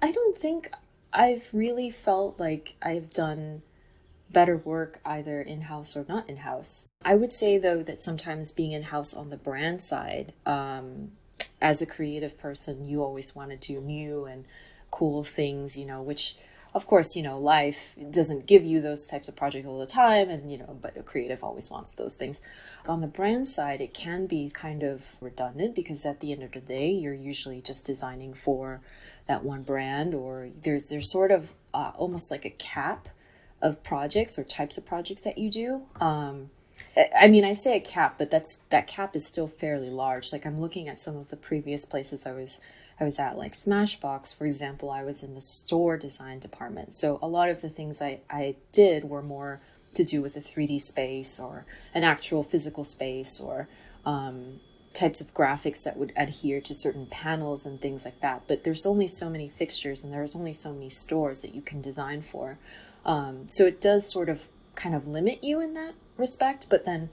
I don't think I've really felt like I've done better work either in-house or not in-house. I would say though that sometimes being in-house on the brand side, as a creative person, you always want to do new and cool things, which of course, life doesn't give you those types of projects all the time. And, but a creative always wants those things. On the brand side, it can be kind of redundant because at the end of the day, you're usually just designing for that one brand, or there's sort of almost like a cap of projects or types of projects that you do. I mean, I say a cap, but that cap is still fairly large. Like I'm looking at some of the previous places I was at, like Smashbox, for example. I was in the store design department. So a lot of the things I did were more to do with a 3D space or an actual physical space, or types of graphics that would adhere to certain panels and things like that. But there's only so many fixtures and there's only so many stores that you can design for. So it does sort of kind of limit you in that respect. But then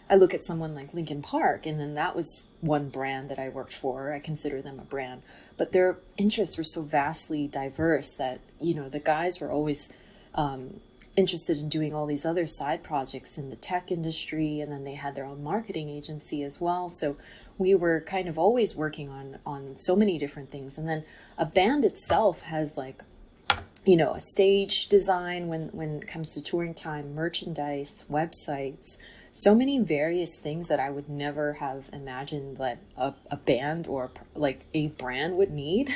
I look at someone like Linkin Park, and then that was one brand that I worked for. I consider them a brand, but their interests were so vastly diverse that, the guys were always interested in doing all these other side projects in the tech industry. And then they had their own marketing agency as well. So we were kind of always working on so many different things. And then a band itself has like, a stage design when it comes to touring time, merchandise, websites, so many various things that I would never have imagined that a band or like a brand would need.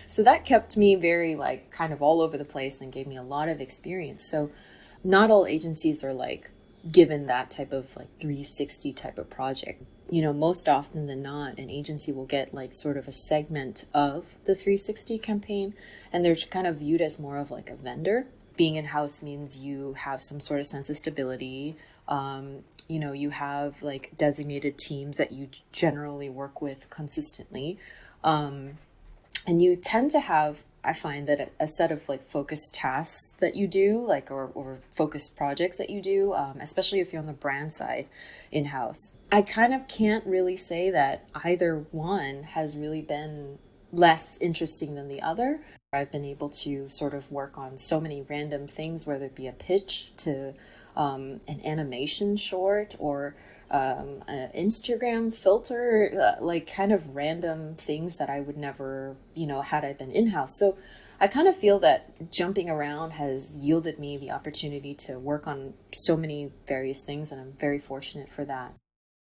So that kept me very like kind of all over the place and gave me a lot of experience. So not all agencies are like given that type of like 360 type of project. Most often than not, an agency will get like sort of a segment of the 360 campaign, and they're kind of viewed as more of like a vendor. Being in-house means you have some sort of sense of stability. You have like designated teams that you generally work with consistently. And you tend to have, I find that a set of like focused tasks that you do, like, or focused projects that you do, especially if you're on the brand side in-house. I kind of can't really say that either one has really been less interesting than the other. I've been able to sort of work on so many random things, whether it be a pitch to an animation short or an Instagram filter, like kind of random things that I would never, had I been in-house. So I kind of feel that jumping around has yielded me the opportunity to work on so many various things, and I'm very fortunate for that.